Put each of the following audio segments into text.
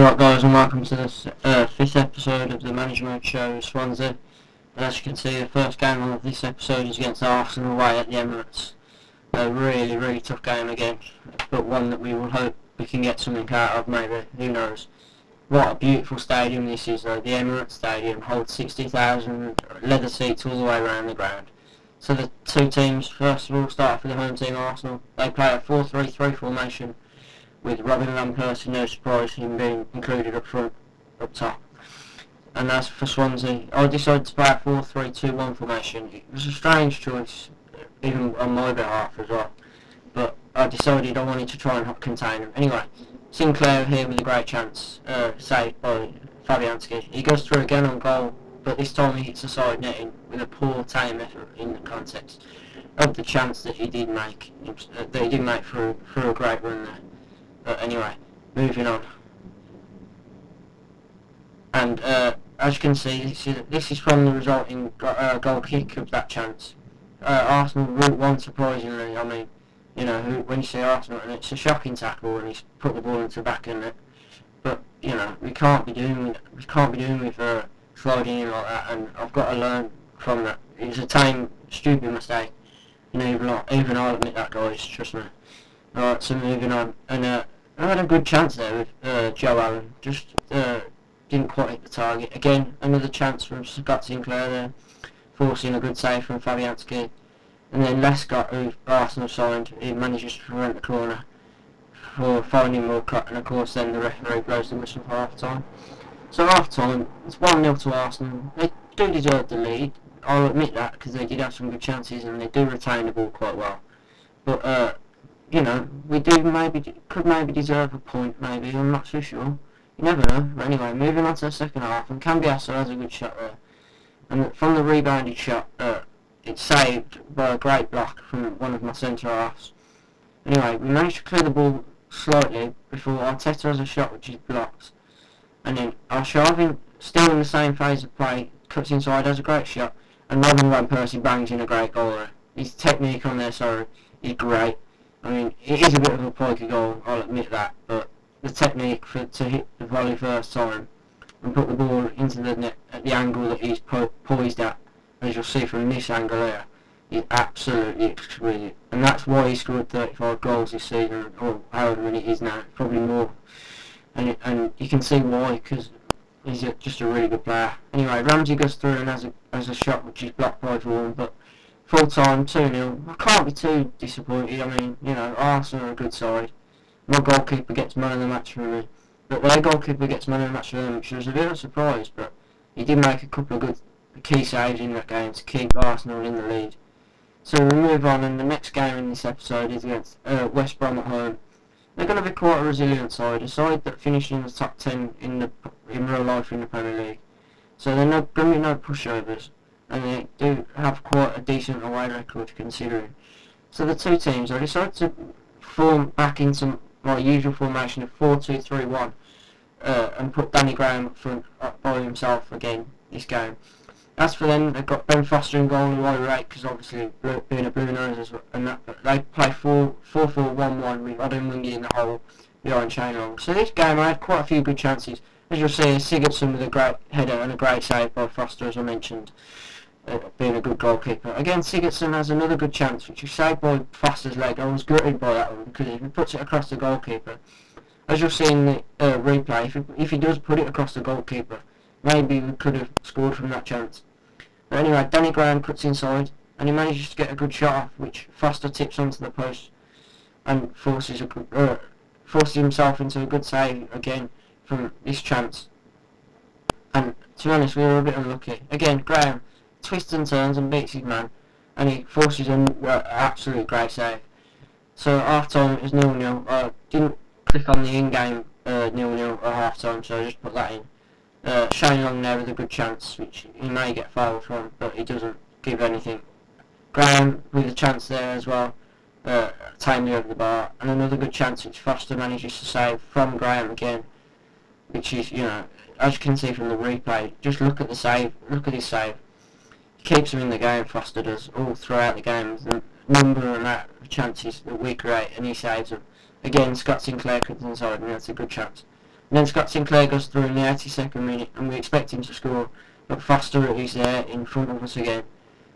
Alright guys, and welcome to this fifth episode of the Management Show Swansea. As you can see, the first game of this episode is against Arsenal away at the Emirates. A really tough game again, but one that we will hope we can get something out of, maybe, who knows. What a beautiful stadium this is though. The Emirates Stadium holds 60,000 leather seats all the way around the ground. So the two teams, first of all, start for the home team Arsenal. They play a 4-3-3 formation, with Robin Van Persie, no surprise, him being included up front, up top. And as for Swansea, I decided to play a 4-3-2-1 formation. It was a strange choice, even on my behalf as well. But I decided I wanted to try and contain him. Anyway, Sinclair here with a great chance, saved by Fabianski. He goes through again on goal, but this time he hits the side netting with a poor tame effort in the context of the chance that he did make, through a great run there. But anyway, moving on. And as you can see, this is from the resulting goal kick of that chance. Arsenal route one, surprisingly. I mean, you know, when you see Arsenal, and it's a shocking tackle, and he's put the ball into the back of it. But you know, we can't be doing with sliding in like that. And I've got to learn from that. It was a tame, stupid mistake. You know, even I'll admit that, guys. Trust me. Alright, so moving on. And I had a good chance there with Joe Allen, just didn't quite hit the target. Again, another chance from Scott Sinclair there, forcing a good save from Fabianski. And then Lescott, who Arsenal signed, he manages to prevent the corner for finding Walcott, and of course then the referee blows the whistle for half-time. So half-time, it's 1-0 to Arsenal. They do deserve the lead, I'll admit that, because they did have some good chances and they do retain the ball quite well. But you know, we could maybe deserve a point, maybe, I'm not too sure. You never know. But anyway, moving on to the second half, and Cambiasso has a good shot there. And from the rebounded shot, it's saved by a great block from one of my centre-halves. Anyway, we managed to clear the ball slightly before Arteta has a shot which is blocked. And then Arshavin, still in the same phase of play, cuts inside, has a great shot, and Robin Van Persie bangs in a great goal there. His technique on there, is great. I mean, it is a bit of a pokey goal, I'll admit that, but the technique to hit the volley first time and put the ball into the net at the angle that he's poised at, as you'll see from this angle here, is absolutely exquisite. And that's why he scored 35 goals this season, or however many it is now, probably more. And you can see why, because he's just a really good player. Anyway, Ramsey goes through and has a shot which is blocked by Vaughan, but full time, 2-0. I can't be too disappointed. I mean, you know, Arsenal are a good side. My goalkeeper gets man of the match for me. But their goalkeeper gets man of the match for them, which was a bit of a surprise, but he did make a couple of good key saves in that game to keep Arsenal in the lead. So we move on, and the next game in this episode is against West Brom at home. They're going to be quite a resilient side, a side that finished in the top 10 in real life in the Premier League. So they're going to be no pushovers, and they do have quite a decent away record considering. So the two teams, I decided to form back into my usual formation of 4-2-3-1 and put Danny Graham up front by himself again this game. As for them, they've got Ben Foster in goal, who I rate, because obviously being a Blue Nose, and that, they play 4-4-1-1 with Odin Wingy in the hole behind Shane Long. So this game I had quite a few good chances. As you'll see, Sigurdsson with a great header and a great save by Foster, as I mentioned, being a good goalkeeper. Again, Sigurdsson has another good chance, which is saved by Foster's leg. I was gutted by that one, because if he puts it across the goalkeeper, as you'll see in the replay, if he does put it across the goalkeeper, maybe we could have scored from that chance. But anyway, Danny Graham cuts inside, and he manages to get a good shot off, which Foster tips onto the post, and forces himself into a good save again from this chance. And to be honest, we were a bit unlucky. Again, Graham twists and turns and beats his man, and he forces an absolute great save. So half time is 0-0. I didn't click on the in-game 0-0 at half time, so I just put that in. Shane Long there with a good chance, which he may get fouled from, but he doesn't give anything. Graham with a chance there as well, tamely over the bar, and another good chance which Foster manages to save from Graham again, which is, you know, as you can see from the replay, just look at the save, look at his save. He keeps him in the game, Foster does, all throughout the game. The number and amount of chances that we create, and he saves them. Again, Scott Sinclair comes inside, and that's a good chance. And then Scott Sinclair goes through in the 82nd minute, and we expect him to score, but Foster is there in front of us again.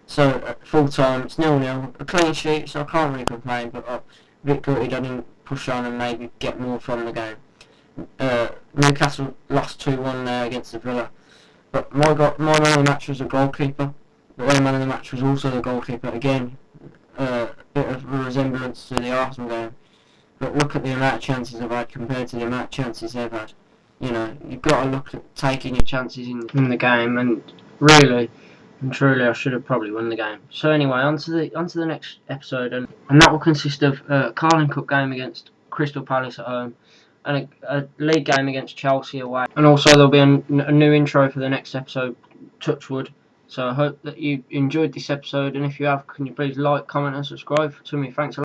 So at full time, it's 0-0, a clean sheet, so I can't really complain, but a bit gutted I didn't push on and maybe get more from the game. Newcastle lost 2-1 there against the Villa, but my man of the match was the goalkeeper, but their man of the match was also the goalkeeper again. A bit of a resemblance to the Arsenal game, but look at the amount of chances they've had compared to the amount of chances they've had. You know, you've got to look at taking your chances in the game, and really and truly I should have probably won the game. So anyway, on to the next episode, and that will consist of a Carling Cup game against Crystal Palace at home, and a league game against Chelsea away. And also there'll be a new intro for the next episode, Touchwood. So I hope that you enjoyed this episode, and if you have, can you please like, comment and subscribe to me. Thanks a lot.